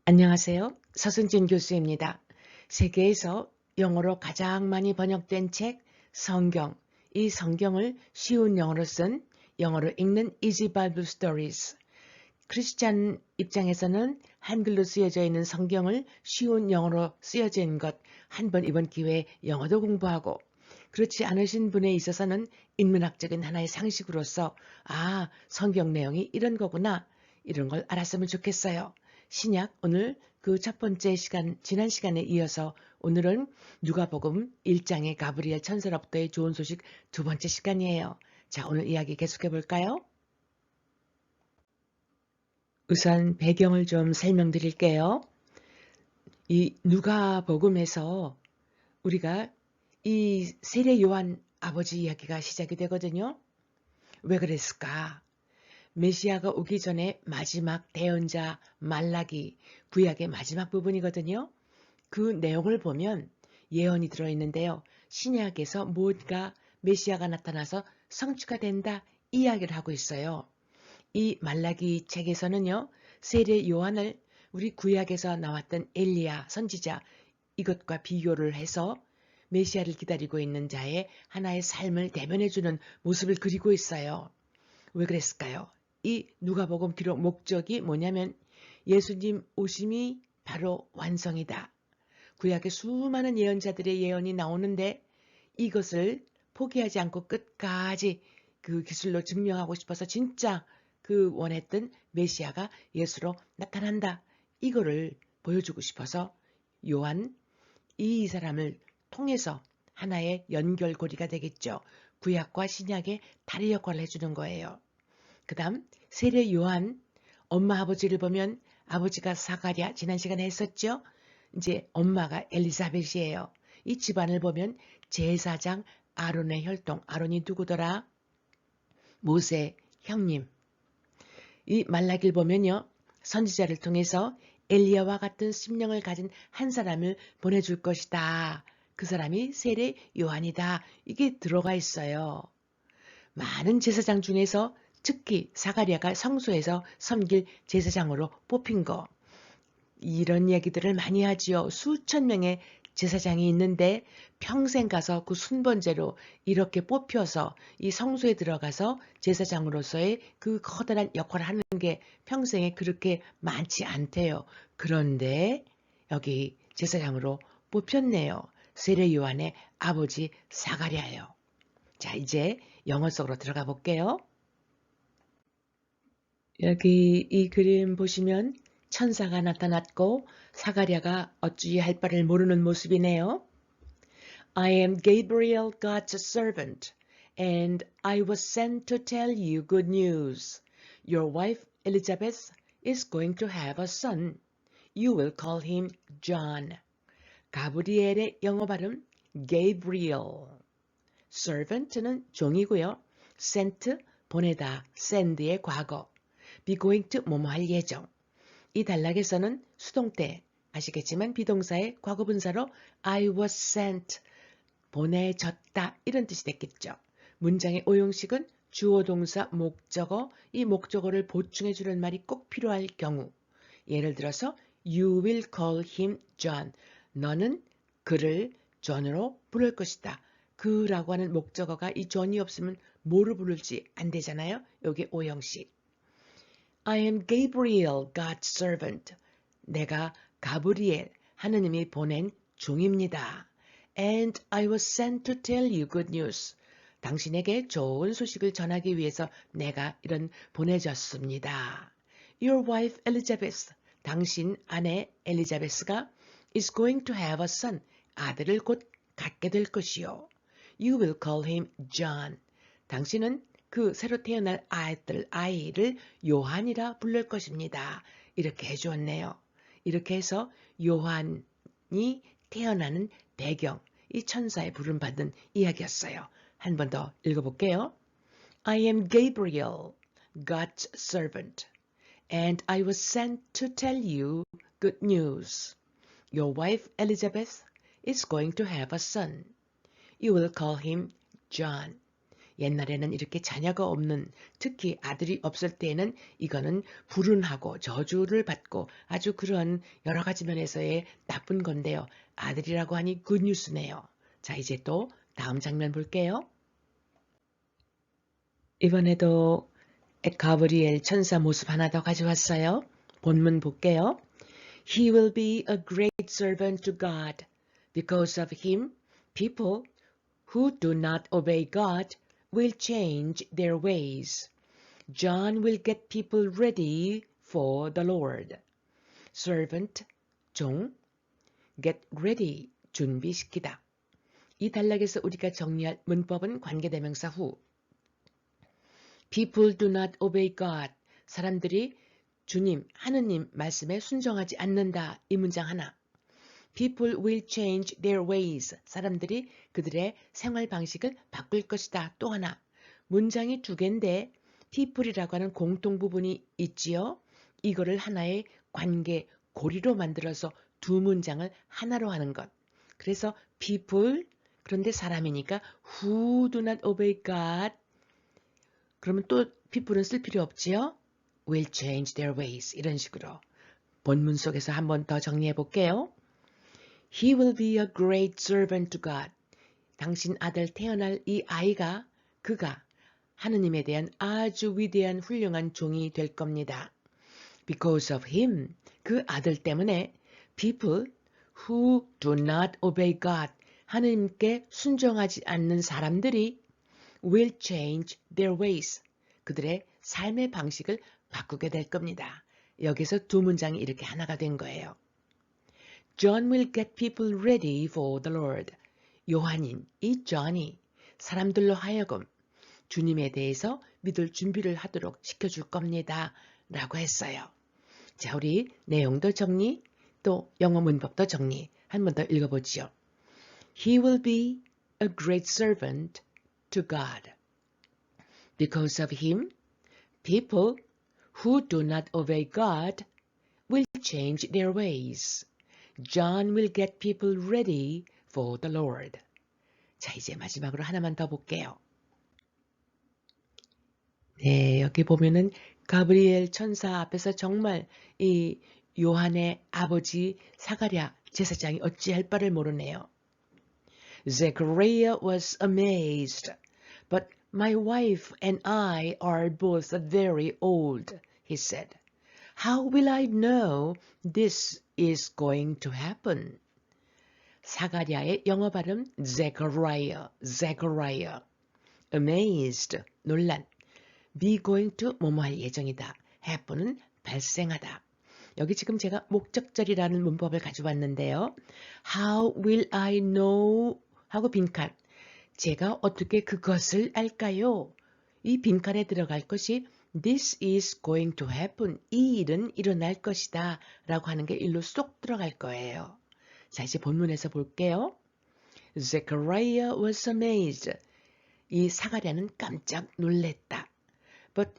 안녕하세요. 서승진 교수입니다. 세계에서 영어로 가장 많이 번역된 책 성경, 이 성경을 쉬운 영어로 쓴 영어로 읽는 Easy Bible Stories. 크리스찬 입장에서는 한글로 쓰여져 있는 성경을 쉬운 영어로 쓰여져 있는 것 한 번 이번 기회에 영어도 공부하고 그렇지 않으신 분에 있어서는 인문학적인 하나의 상식으로서 성경 내용이 이런 거구나 이런 걸 알았으면 좋겠어요. 신약 오늘 그 첫 번째 시간 지난 시간에 이어서 오늘은 누가복음 1장의 가브리엘 천사로부터의 좋은 소식 두 번째 시간이에요. 자, 오늘 이야기 계속해 볼까요? 우선 배경을 좀 설명드릴게요. 이 누가복음에서 우리가 이 세례 요한 아버지 이야기가 시작이 되거든요. 왜 그랬을까? 메시아가 오기 전에 마지막 대언자 말라기 구약의 마지막 부분이거든요. 그 내용을 보면 예언이 들어있는데요. 신약에서 뭔가 메시아가 나타나서 성취가 된다 이야기를 하고 있어요. 이 말라기 책에서는요. 세례 요한을 우리 구약에서 나왔던 엘리야 선지자 이것과 비교를 해서 메시아를 기다리고 있는 자의 하나의 삶을 대변해주는 모습을 그리고 있어요. 왜 그랬을까요? 이 누가복음 기록 목적이 뭐냐면 예수님 오심이 바로 완성이다. 구약의 수많은 예언자들의 예언이 나오는데 이것을 포기하지 않고 끝까지 그 기술로 증명하고 싶어서 진짜 그 원했던 메시아가 예수로 나타난다. 이거를 보여주고 싶어서 요한 이 사람을 통해서 하나의 연결고리가 되겠죠. 구약과 신약의 다리 역할을 해주는 거예요. 그 다음 세례 요한 엄마 아버지를 보면 아버지가 사가랴 지난 시간에 했었죠. 이제 엄마가 엘리사벳이에요. 이 집안을 보면 제사장 아론의 혈통. 아론이 누구더라? 모세 형님. 이 말라기를 보면요. 선지자를 통해서 엘리야와 같은 심령을 가진 한 사람을 보내줄 것이다. 그 사람이 세례 요한이다. 이게 들어가 있어요. 많은 제사장 중에서 특히 사가랴가 성소에서 섬길 제사장으로 뽑힌 거. 이런 얘기들을 많이 하지요. 수천 명의 제사장이 있는데 평생 가서 그 순번제로 이렇게 뽑혀서 이 성소에 들어가서 제사장으로서의 그 커다란 역할을 하는 게 평생에 그렇게 많지 않대요. 그런데 여기 제사장으로 뽑혔네요. 세례 요한의 아버지 사가랴예요. 자, 이제 영어 속으로 들어가 볼게요. 여기 이 그림 보시면 천사가 나타났고 사가랴가 어찌 할 바를 모르는 모습이네요. I am Gabriel, God's servant, and I was sent to tell you good news. Your wife Elizabeth is going to have a son. You will call him John. 가브리엘의 영어 발음 Gabriel. servant는 종이고요. sent 보내다, send의 과거. be going to 뭐뭐 할 예정. 이 단락에서는 수동태 아시겠지만 비동사의 과거분사로 I was sent 보내졌다 이런 뜻이 됐겠죠. 문장의 오용식은 주어 동사 목적어 이 목적어를 보충해 주는 말이 꼭 필요할 경우 예를 들어서 You will call him John. 너는 그를 존으로 부를 것이다. 그라고 하는 목적어가 이 존이 없으면 뭐를 부를지 안 되잖아요. 여기 오형식. I am Gabriel, God's servant. 내가 가브리엘, 하느님이 보낸 종입니다. And I was sent to tell you good news. 당신에게 좋은 소식을 전하기 위해서 내가 이런 보내졌습니다. Your wife Elizabeth, 당신 아내 엘리자베스가 is going to have a son. 아들을 곧 갖게 될 것이요. You will call him John. 당신은 그 새로 태어날 아이를 요한이라 부를 것입니다. 이렇게 해주었네요. 이렇게 해서 요한이 태어나는 배경, 이 천사의 부름받은 이야기였어요. 한 번 더 읽어볼게요. I am Gabriel, God's servant, and I was sent to tell you good news. Your wife Elizabeth is going to have a son. You will call him John. 옛날에는 이렇게 자녀가 없는, 특히 아들이 없을 때에는 이거는 불운하고 저주를 받고 아주 그런 여러 가지 면에서의 나쁜 건데요. 아들이라고 하니 굿뉴스네요. 자, 이제 또 다음 장면 볼게요. 이번에도 가브리엘 천사 모습 하나 더 가져왔어요. 본문 볼게요. He will be a great servant to God. Because of him, people who do not obey God will change their ways. John will get people ready for the Lord. Servant, 종, get ready, 준비시키다. 이 단락에서 우리가 정리할 문법은 관계대명사 후. People do not obey God. 사람들이 주님, 하느님 말씀에 순종하지 않는다. 이 문장 하나. People will change their ways. 사람들이 그들의 생활 방식을 바꿀 것이다. 또 하나. 문장이 두 개인데 people이라고 하는 공통 부분이 있지요. 이거를 하나의 관계, 고리로 만들어서 두 문장을 하나로 하는 것. 그래서 people, 그런데 사람이니까 who do not obey God. 그러면 또 people은 쓸 필요 없지요. will change their ways. 이런 식으로 본문 속에서 한 번 더 정리해 볼게요. He will be a great servant to God. 당신 아들 태어날 이 아이가, 그가 하느님에 대한 아주 위대한 훌륭한 종이 될 겁니다. Because of him, 그 아들 때문에 people who do not obey God, 하느님께 순종하지 않는 사람들이 will change their ways, 그들의 삶의 방식을 바꾸게 될 겁니다. 여기서 두 문장이 이렇게 하나가 된 거예요. John will get people ready for the Lord. 요한인, 이 John이 사람들로 하여금 주님에 대해서 믿을 준비를 하도록 시켜줄 겁니다. 라고 했어요. 자, 우리 내용도 정리, 또 영어 문법도 정리 한 번 더 읽어보지요. He will be a great servant to God. Because of him, people who do not obey God will change their ways. John will get people ready for the Lord. 자, 이제 마지막으로 하나만 더 볼게요. 네, 여기 보면은 가브리엘 천사 앞에서 정말 이 요한의 아버지 사가랴 제사장이 어찌할 바를 모르네요. Zechariah was amazed, but my wife and I are both very old, he said. How will I know this is going to happen? 사가랴의 영어 발음 Zechariah, Zechariah. Amazed, 놀란. Be going to 뭐뭐할 예정이다. happen은 발생하다. 여기 지금 제가 목적절이라는 문법을 가져왔는데요. How will I know? 하고 빈칸. 제가 어떻게 그것을 알까요? 이 빈칸에 들어갈 것이 This is going to happen. 이 일은 일어날 것이다. 라고 하는 게 일로 쏙 들어갈 거예요. 자, 이제 본문에서 볼게요. Zechariah was amazed. 이 사가랴는 깜짝 놀랬다. But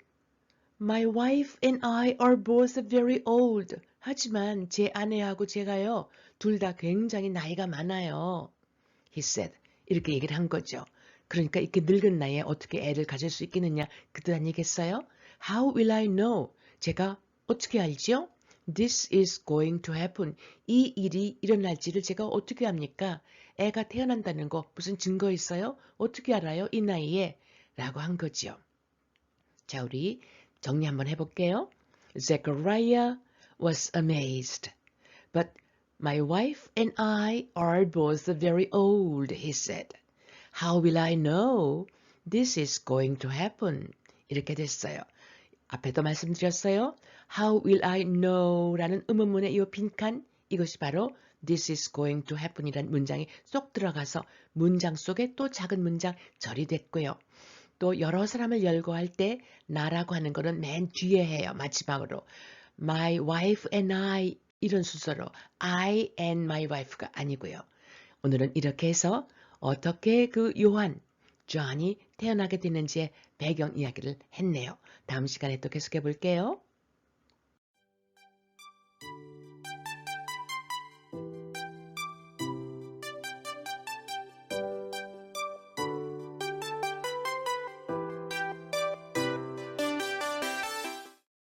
my wife and I are both very old. 하지만 제 아내하고 제가요, 둘 다 굉장히 나이가 많아요. He said. 이렇게 얘기를 한 거죠. 그러니까 이렇게 늙은 나이에 어떻게 애를 가질 수 있겠느냐 그 뜻 아니겠어요? How will I know? 제가 어떻게 알지요? This is going to happen. 이 일이 일어날지를 제가 어떻게 합니까? 애가 태어난다는 거 무슨 증거 있어요? 어떻게 알아요? 이 나이에? 라고 한 거지요. 자, 우리 정리 한번 해볼게요. Zechariah was amazed. But my wife and I are both very old, he said. How will I know this is going to happen? 이렇게 됐어요. 앞에도 말씀드렸어요. How will I know? 라는 의문문의 이 빈칸, 이것이 바로 This is going to happen 이라는 문장이 쏙 들어가서 문장 속에 또 작은 문장 절이 됐고요. 또 여러 사람을 열거할 때 나라고 하는 거는 맨 뒤에 해요. 마지막으로. My wife and I 이런 순서로 I and my wife가 아니고요. 오늘은 이렇게 해서 어떻게 그 요한, 존이 태어나게 되는지의 배경 이야기를 했네요. 다음 시간에 또 계속해 볼게요.